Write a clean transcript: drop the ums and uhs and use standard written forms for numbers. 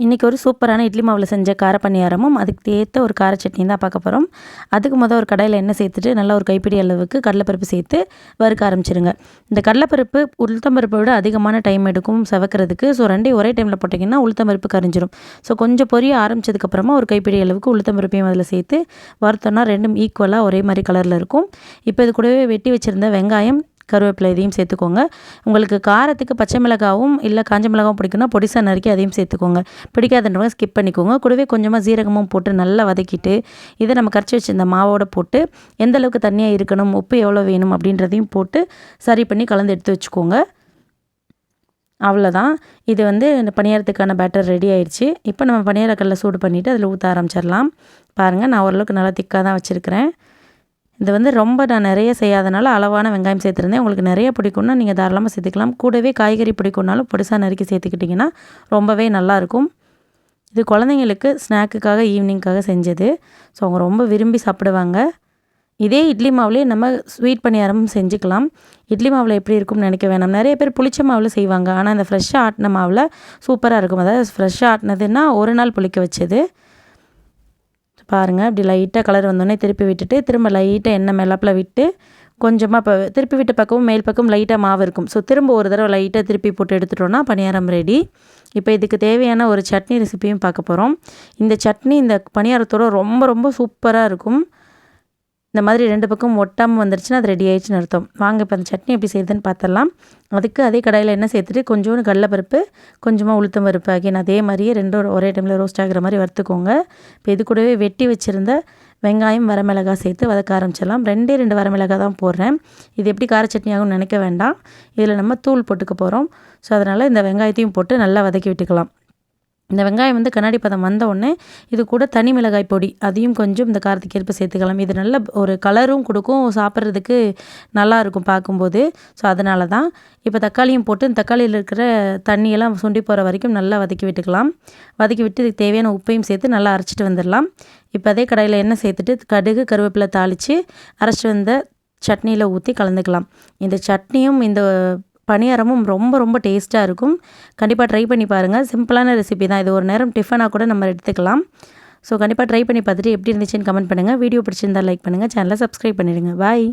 இன்றைக்கி ஒரு சூப்பரான இட்லி மாவில் செஞ்ச கார பணியாரமும் அதுக்கு ஏற்ற ஒரு கார சட்னி தான் பார்க்க போகிறோம். அதுக்கு ஒரு கடாயில் எண்ணெய் சேர்த்துட்டு நல்லா ஒரு கைப்பிடி அளவுக்கு கடலைப்பருப்பு சேர்த்து வறுக்க ஆரம்பிச்சிருங்க. இந்த கடலைப்பருப்பு உளுத்தம்பருப்பை விட அதிகமான டைம் எடுக்கும் செவக்கிறதுக்கு. ஸோ ரெண்டையும் ஒரே டைமில் போட்டிங்கன்னா உளுத்தம்பருப்பு கரிஞ்சிரும். ஸோ கொஞ்சம் பொரிய ஆரம்பித்ததுக்கப்புறமா ஒரு கைப்பிடி அளவுக்கு உளுத்தம்பருப்பையும் அதில் சேர்த்து வறுத்தோன்னா ரெண்டும் ஈக்குவலாக ஒரே மாதிரி கலரில் இருக்கும். இப்போ இது கூடவே வெட்டி வச்சுருந்த வெங்காயம், கருவேப்பிலை இதையும் சேர்த்துக்கோங்க. உங்களுக்கு காரத்துக்கு பச்சை மிளகாவும் இல்லை காஞ்ச மிளகாவும் பிடிக்குன்னா பொடிசா நறுக்கி அதையும் சேர்த்துக்கோங்க. பிடிக்காதன்றவங்க ஸ்கிப் பண்ணிக்கோங்க. கூடவே கொஞ்சமாக ஜீரகமும் போட்டு நல்லா வதக்கிட்டு இதை நம்ம கரைச்சி வச்சிருந்த மாவோடு போட்டு எந்த அளவுக்கு தண்ணியாக இருக்கணும், உப்பு எவ்வளோ வேணும் அப்படின்றதையும் போட்டு சரி பண்ணி கலந்து எடுத்து வச்சுக்கோங்க. அவ்வளோதான். இது இந்த பணியாரத்துக்கான பேட்டர் ரெடி ஆயிடுச்சு. இப்போ நம்ம பணியாரக்கல்லை சூடு பண்ணிவிட்டு அதில் ஊற்ற ஆரம்பிச்சிடலாம். பாருங்கள், நான் ஓரளவுக்கு நல்லா திக்காக தான் வச்சுருக்கிறேன். இது ரொம்ப நான் நிறைய செய்யாதனால அளவான வெங்காயம் சேர்த்துருந்தேன். உங்களுக்கு நிறைய பிடிக்கும்னா நீங்கள் தாராளமாக சேர்த்துக்கலாம். கூடவே காய்கறி பிடிக்கும்னாலும் பொடிசா நறுக்கி சேர்த்துக்கிட்டிங்கன்னா ரொம்பவே நல்லாயிருக்கும். இது குழந்தைங்களுக்கு ஸ்நாக்குக்காக ஈவினிங்காக செஞ்சது. ஸோ அவங்க ரொம்ப விரும்பி சாப்பிடுவாங்க. இதே இட்லி மாவுலேயே நம்ம ஸ்வீட் பணியாரமும் செஞ்சுக்கலாம். இட்லி மாவில் எப்படி இருக்கும்னு நினைக்க வேணாம். நிறைய பேர் புளிச்ச மாவில் செய்வாங்க. ஆனால் இந்த ஃப்ரெஷ்ஷாக ஆட்டின மாவில் சூப்பராக இருக்கும். அதாவது ஃப்ரெஷ்ஷாக ஆட்டினதுன்னா ஒரு நாள் புளிக்க வச்சது. பாருங்கள், இப்படி லைட்டாக கலர் வந்தோடனே திருப்பி விட்டுட்டு திரும்ப லைட்டாக எண்ணெய் மேலாப்பில் விட்டு கொஞ்சமாக இப்போ திருப்பி விட்ட பக்கமும் மேல் பக்கம் லைட்டாக மாவு இருக்கும். ஸோ திரும்ப ஒரு தடவை லைட்டாக திருப்பி போட்டு எடுத்துட்டோன்னா பணியாரம் ரெடி. இப்போ இதுக்கு தேவையான ஒரு சட்னி ரெசிப்பியும் பார்க்க போகிறோம். இந்த சட்னி இந்த பணியாரத்தோட ரொம்ப ரொம்ப சூப்பராக இருக்கும். இந்த மாதிரி ரெண்டு பக்கம் ஒட்டாமல் வந்துருச்சுன்னா அது ரெடி ஆயிடுச்சுன்னு அர்த்தம். வாங்க இப்போ அந்த சட்னி எப்படி செய்யுதுன்னு பார்த்துடலாம். அதுக்கு அதே கடாயில் எண்ணெய் சேர்த்துட்டு கொஞ்சோண்டு கடலைப்பருப்பு, கொஞ்சமாக உளுத்தம் பருப்பு ஆகிய அதே மாதிரியே ரெண்டும் ஒரே டைமில் ரோஸ்ட் ஆகிற மாதிரி வறுத்துக்கோங்க. இப்போ இது கூடவே வெட்டி வச்சுருந்த வெங்காயம், வரமிளகாய் சேர்த்து வதக்க ஆரம்பிச்சிடலாம். 2 வரமிளகாய் தான் போடுறேன். இது எப்படி கார சட்னி ஆகும்னு நினைக்க வேண்டாம். இதில் நம்ம தூள் போட்டுக்க போகிறோம். ஸோ அதனால் இந்த வெங்காயத்தையும் போட்டு நல்லா வதக்கி விட்டுக்கலாம். இந்த வெங்காயம் கண்ணாடி பதம் வந்த உடனே இது கூட தனி மிளகாய் பொடி அதையும் கொஞ்சம் இந்த காரத்துக்கு ஏற்ப சேர்த்துக்கலாம். இது நல்ல ஒரு கலரும் கொடுக்கும், சாப்பிட்றதுக்கு நல்லாயிருக்கும் பார்க்கும்போது. ஸோ அதனால தான் இப்போ தக்காளியும் போட்டு இந்த தக்காளியில் இருக்கிற தண்ணியெல்லாம் சுண்டி போகிற வரைக்கும் நல்லா வதக்கி விட்டுக்கலாம். வதக்கி விட்டு இதுக்கு தேவையான உப்பையும் சேர்த்து நல்லா அரைச்சிட்டு வந்துடலாம். இப்போ அதே கடாயில் எண்ணெய் சேர்த்துட்டு கடுகு, கருவேப்பிலை தாளித்து அரைச்சிட்டு வந்த சட்னியில் ஊற்றி கலந்துக்கலாம். இந்த சட்னியும் இந்த பணியாரமும் ரொம்ப ரொம்ப டேஸ்ட்டாக இருக்கும். கண்டிப்பாக ட்ரை பண்ணி பாருங்கள். சிம்பிளான ரெசிபி தான். இது ஒரு நேரம் டிஃபனாக கூட நம்ம எடுத்துக்கலாம். ஸோ கண்டிப்பாக ட்ரை பண்ணி பார்த்துட்டு எப்படி இருந்துச்சுன்னு கமெண்ட் பண்ணுங்கள். வீடியோ பிடிச்சிருந்தால் லைக் பண்ணுங்கள். சேனலை சப்ஸ்கிரைப் பண்ணிடுங்க. பாய்.